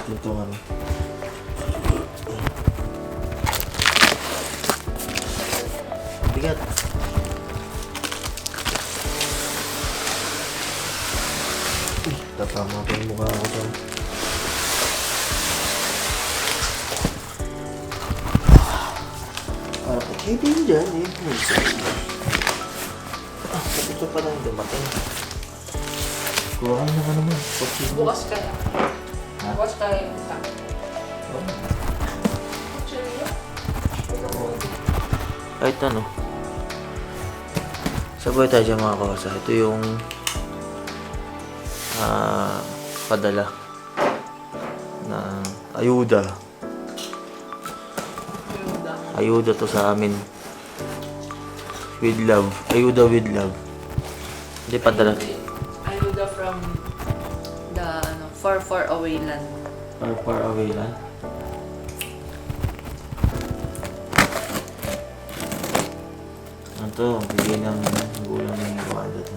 natin itong ano. Bigat. Tatama ko yung mukha ko dyan. Para po kayo din dyan eh. Ito pa lang dumating. Kuha na ka naman. Bukas kaya. Ha? Bukas kaya yung sa akin. Kahit ano. Sabay tayo dyan mga kawasa. Ito yung padala na ayuda. Ayuda to sa amin. With love. Ayuda with love. Hindi padala. Ayuda from the far away land. Far away lang. Ano to? Bigay ng gulang ng Wanda to.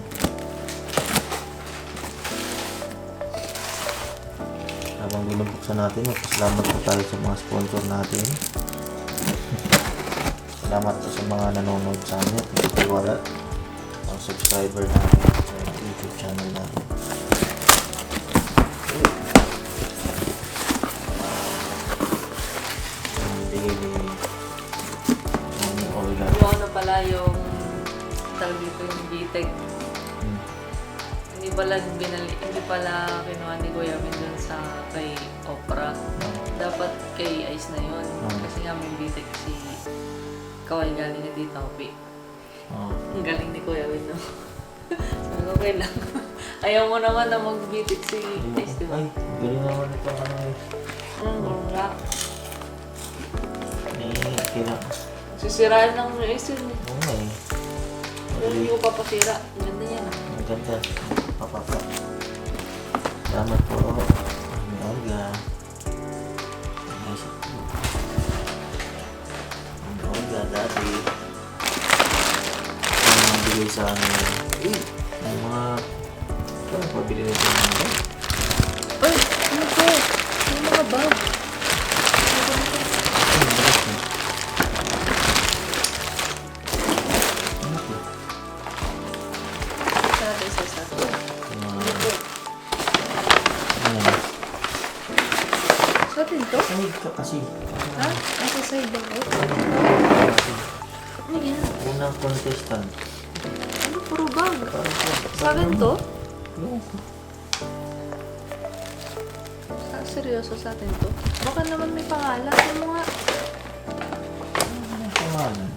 Habang binubuksan natin, magpasalamat po tayo sa mga sponsor natin. Salamat po sa mga nanonood sa amin at nagtitiwala. Ang subscriber natin sa YouTube channel natin. Ang bigay ni Olga. Yung ano pala yung tawag dito yung BTEC. Hindi pala kinuha ni Kuya Min dun sa kay Oprah. Dapat kay Ice na yun. Kasi nga may BTEC si Kaway galing na dito, Opi. Ang galing ni Kuya Min, no? Sabi ko, okay lang. Ayaw mo naman na mag-BTEC si Ice, di ba? Ay, galing naman ito ano eh. Wala. Kira. Sisiraan ng Ice yun eh. Oo nga eh. Pero hindi ko papasira. Ganda yan ah. Ang ganda. Papapa. Salamat po. Ang Olga. Nice. Ang Olga, dati. Ang mga bigay sa amin. Ang mga... Ano pabili nito ng mga... Ay! Ano to? Yung mga bag. Ano to? Sabi sa to. Ano? Sa atin to? Sahig ka kasi. Ha? Nasa side ako? Ano yan? Unang contestant. Ano? Puro bag. Sa akin to? Seryoso sa atin to? Baka naman may pangalan. Ano nga? Ano pangalan?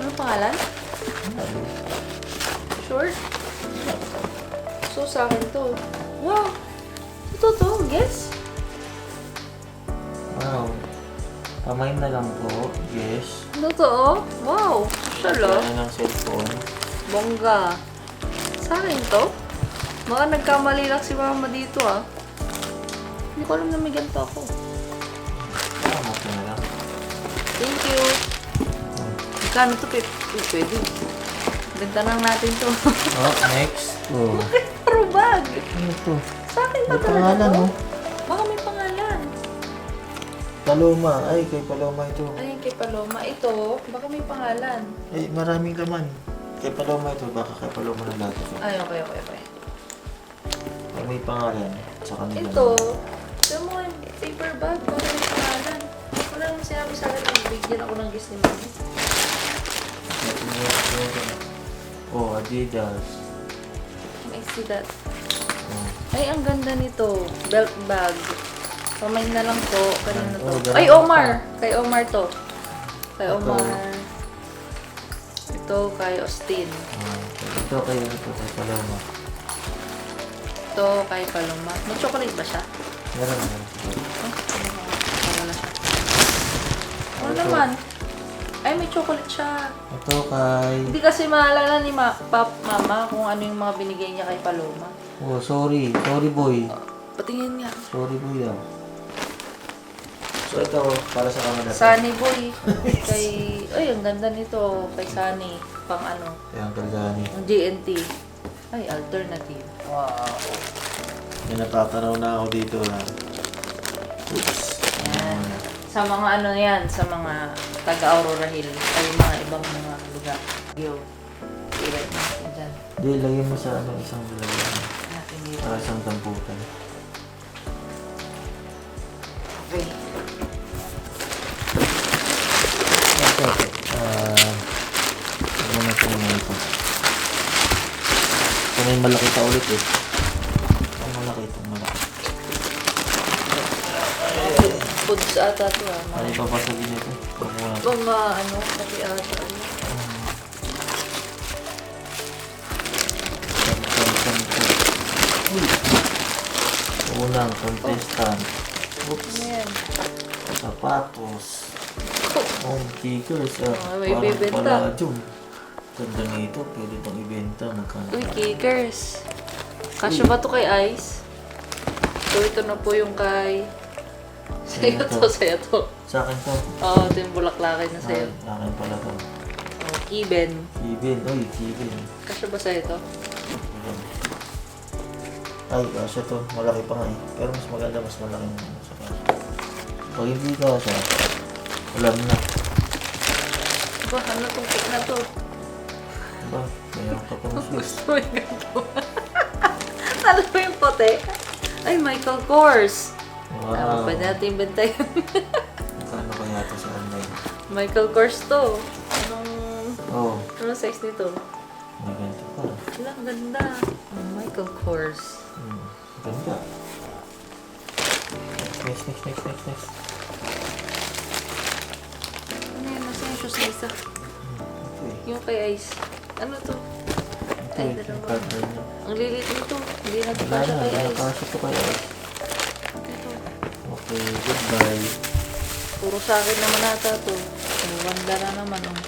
Ano pangalan? Short? So sa akin to. Wow! Ito to? Guess? Wow. Kamay na lang po. Yes. Totoo? Wow! Social oh. Kaya ng cellphone. Bongga. Sa akin to? Baka nagkamali lang si mama dito ah. Hindi ko alam na may ganito ako. Salamat na lang. Thank you. Magkano to? Pwede. Ganda lang natin to. Oh, next. Oh. Bakit puro bag? Ano to? Sa akin pa May talaga pangalan, to? oh. Baka may pangalan. Paloma. Ay, kay Paloma ito. Ayun kay Paloma. Ito, baka may pangalan. Ay, maraming laman. Kay Paloma ito. Baka kay Paloma na lahat ito. Ay, okay. Ay, may pangalan. Sa kanila. Ito, ito mo yung paper bag. Baka may pangalan. Wala naman sinabi sa akin. Bigyan ako ng guess ni mami. Oh, Adidas. I see that. Oh. Ay, ang ganda nito. Belt bag. Kamay na lang po. Kanina to. Oh, ganun Ay, pa. Omar! Kay Omar to. Kay Ito. Omar. Ito, kay Austin. Ito kayo. Ito kay Paloma. Ito, kay Paloma. May chocolate ba siya? Meron na. Wala siya. Ano Ito. naman? Ay, may chocolate siya. Ito kay... Hindi kasi maalala ni Mama kung ano yung mga binigay niya kay Paloma. Oh, sorry. Sorry, boy. Patingin nga. Sorry, boy daw. So, ito, para sa kanila. Sunny Boy. Kay... Ay, ang ganda nito. Kay Sunny. Pang ano. Ayan, kalgani. Ang GNT. Ay, alternative. Wow. May natatanaw na ako dito, ha. Yan. Sa mga ano yan, sa mga taga-Aurora Hill, ay mga ibang mga lugar. Yo. Ilagay natin dyan. Di, lagyan mo sa ano, isang lalagyan. Natin dito. Para isang tamputan. Okay. Okay. Ano na itong mga ito? Ito may malaki pa ulit eh. Ang malaki itong malaki. Foods ata ito ah. Ano ipapasagin ito? Mga ano, pati ata ano. Uy! Unang contestant. Oops. Ano yan? Sapatos. Home kickers. May Parang bibenta. palladium. Ganda na ito. Pwede itong ibenta. Magkano? Uy, kickers. Kasya ba ito kay Ice? So, ito na po yung kay... Sa'yo to, sa'yo to. Sa akin to. Oo, ito yung bulaklakay na sa'yo. Akin pala to. Oh, Kiben. Kibin. Uy, kibin. Kasya ba sa'yo to? Ay, siya to. Malaki pa nga eh. Pero mas maganda, mas malaki yung sapatos. Pag hindi ka siya, alam na. Ba, ano tong pick na to? Diba? Mayroon ka pang shoes. Gusto mo yung ganito. Alam mo yung puti? Ay, Michael Kors. Wow. Pwede natin ibenta yun. Magkano kaya ito sa online? Michael Kors to. Oh, Anong size nito? may ganito pa. Wala, ang ganda. Oh, Michael Kors. Ganda. Next. Ano yan? Nasa yung shoes na isa? Okay. Yung kay Ice. Ano to? Ito, Ay, yung dalawa. partner niya. Ang lilit nito. Hindi na ito Wala kasya na, kay Ice. nakakasya to kay Ice. Ito. Okay, goodbye. Puro sa akin naman ata to. Oh, wanda na naman. Oh.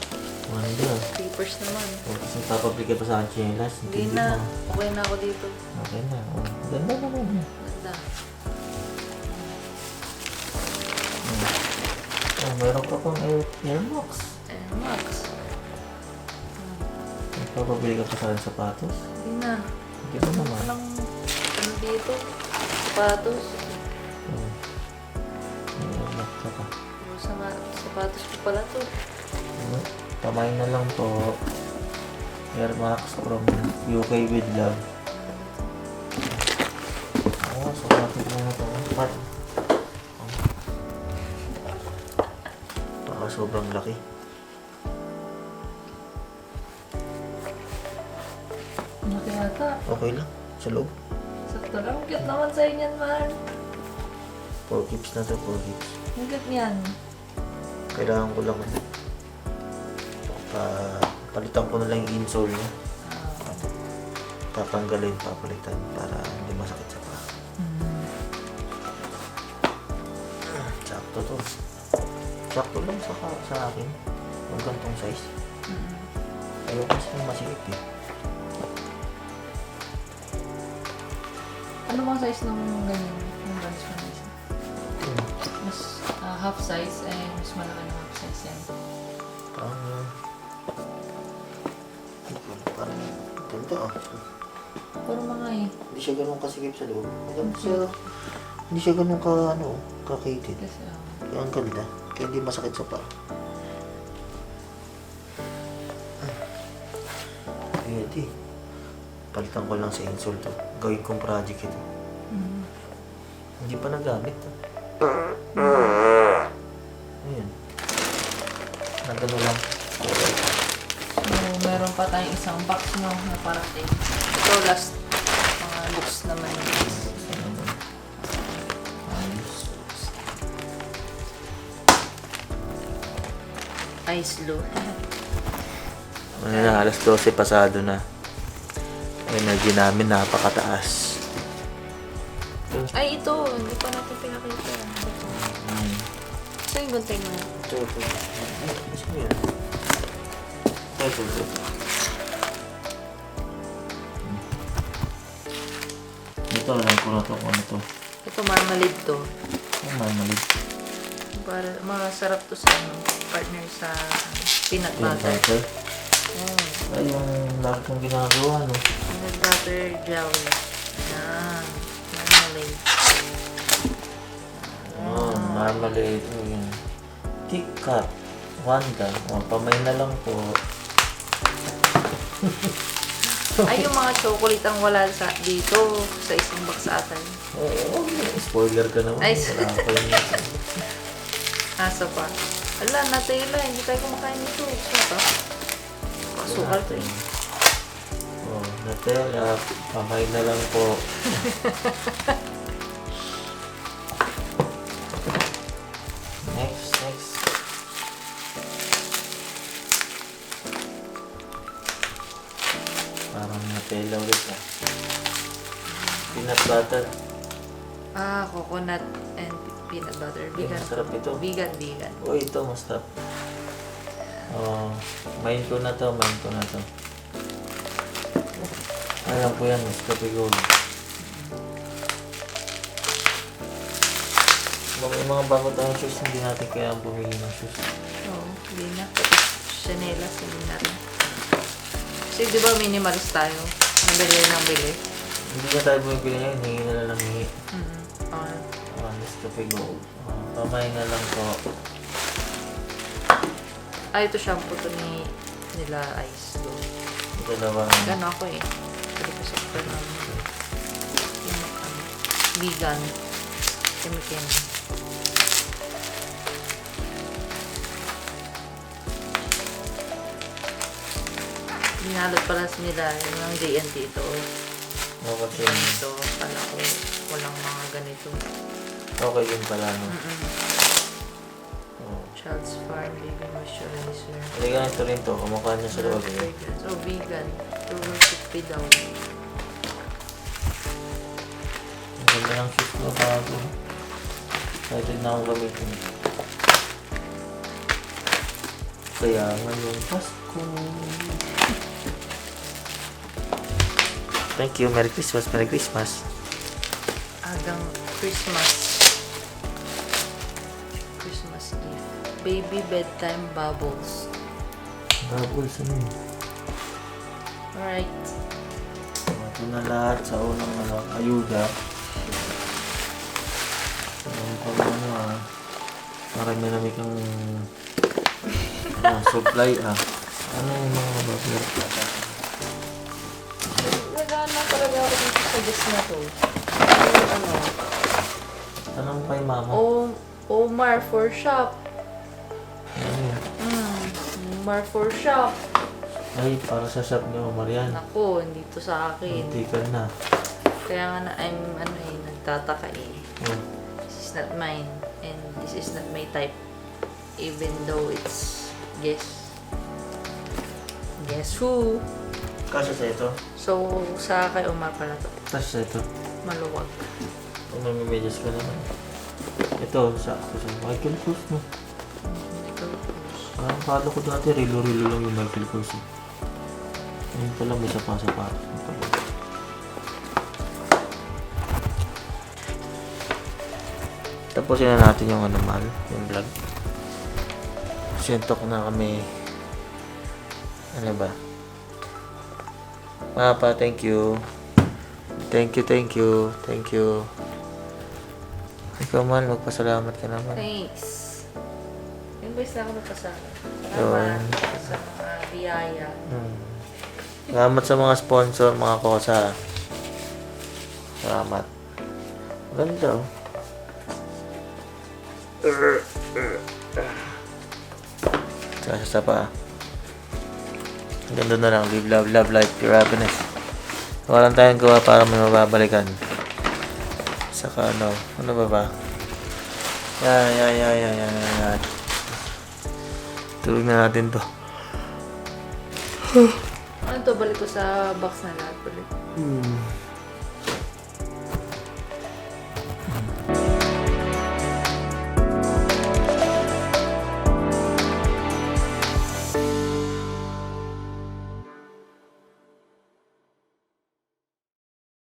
Wanda. Papers naman. O, kasi papabigay pa sa akin chinelas. Hindi na. Okay na ako dito. Okay na. Oh, ganda naman. Ganda. Oh, meron ka pang Air Max. Eh, Max. Papabili ka pa sa akin sapatos. Hindi na. Hindi mo naman. Anong ano dito? Sapatos. Oh. May Air Max ka pa. Puro sapatos ko pala to. Kamay na lang po. Air Max from UK with love. Oo, sapatos mo na ito. Baka sobrang laki. Laki ata. Okay lang. Sa loob. Sakto lang. Ang cute naman sa'yo niyan, man. 4 gigs na to, 4 gigs. Ang cute niyan. Kailangan ko lang palitan ko na lang yung insole niya. Tatanggalin, papalitan para hindi masakit sa paa. Sakto to. Sakto lang sa akin. Yung gantong size. Ayaw kasi yung masikip eh. Ano bang size ng ganyan? Yung branch ko na isa? Mas half size eh mas malaki ng half size yan. Parang ganda ah. Puro mga eh. Hindi siya ganun kasikip sa loob. Hindi siya ganun kakitid. Kasi Kaya ang ganda. Kaya hindi masakit sa paa. Ready. Palitan ko lang sa insole to. Gawin kong project ito. Hindi pa nagamit. Ayan. Nagano lang. So, meron pa tayong isang box no na parating. Ito last mga books naman. Ice Blue. Ano na, alas 12 pasado na. Energy namin napakataas. Ay, ito. Hindi pa natin pinakita. Ito. So, yung guntay mo. Ito. Ay, gusto mo yan. Ito. Ito, alam ko na ito kung ano ito. Ito, marmalade to. Ang marmalade. Para masarap to sa partner sa peanut butter. Ay, yung lahat kong ginagawa, no? Peanut butter jelly. Yan. Marmalade. Oh, Marmalade. O yan. Kit Kat. Wanda. O, pamay na lang po. Ay, yung mga chocolate ang wala sa dito sa isang box atan. Oo, spoiler ka naman. Ay, Wala pa yun. Asa pa. Ala, Nutella. Hindi tayo kumakain nito. Saka. Masukal to eh. Oh, Nutella. Pamay na lang po. Next. Parang Nutella ulit ah. Peanut butter. Coconut and peanut butter. Vegan. Masarap ito. Vegan. Oh, ito masarap. Oh, main ko na to. Alam ko yan, Nescafe Gold. May mga bago tayong shoes, hindi natin kaya bumili ng shoes. Oo, hindi na. Pati Chanelas, hindi na rin. Kasi di ba minimalist tayo? Nabili ng bili. Hindi na tayo bumibili ngayon, hingi na lang hingi. Nescafe Gold. Pamay na lang po. Ito shampoo to nila Ice. Ito dalawang Gano ako eh. Pwede ko sa super namin. Yung vegan. Kemikin. Binalot pala nila yung JNT ito. kasi Ito, pala ko walang mga ganito. okay din pala, no? Oh. Child's Farm Baby Moisturizer. Hindi ganito rin to, kumukha niya sa loob. Fragrance. Oh, vegan. Turtle chickpea daw. Ang ganda ng shoes ko bago. Excited na akong gamitin. Kaya ngayon, Pasko. Thank you. Merry Christmas. Merry Christmas. Agang Christmas. Christmas gift. Baby bedtime bubbles. Bubbles, ano yun? Alright. Ito na lahat sa unang ayuda. Marami na may kang supply Ano yung mga bubble? Nagana talaga ako dito sa guest na to. Anong kay mama? Omar for shop. Ano yun? Omar for shop. Ay, para sa shop ni Omar yan. Nako, hindi to sa akin. Hindi ka na. Kaya nga I'm nagtataka eh. Oh. This is not mine. And this is not my type. Even though it's guess who? Kasya sa ito. So, sa kay Omar pala to. Kasya sa ito. Maluwag. Kung mamimedias ka naman. Ito, sa Michael Kors, no? Parang kala ko dati, rilo-rilo lang yung Michael Kors. Ngayon pala, may sapa-sapa. Tapusin na natin yung yung vlog. Sintok na kami. Ano ba? Papa, thank you. Thank you. Ikaw man, magpasalamat ka naman. Thanks. Yung guys na ako nagpasama. Yun. Salamat sa mga biyaya. Salamat sa mga sponsor, mga kosa. Salamat. Ganda, oh. Sa pa. Ganda na lang. Live, love, life, pure happiness. Walang tayong gawa para may mababalikan. Saka ano ba ba? Yan. Tulog na natin to. Ano to? Balik ko sa box na lahat. Balik.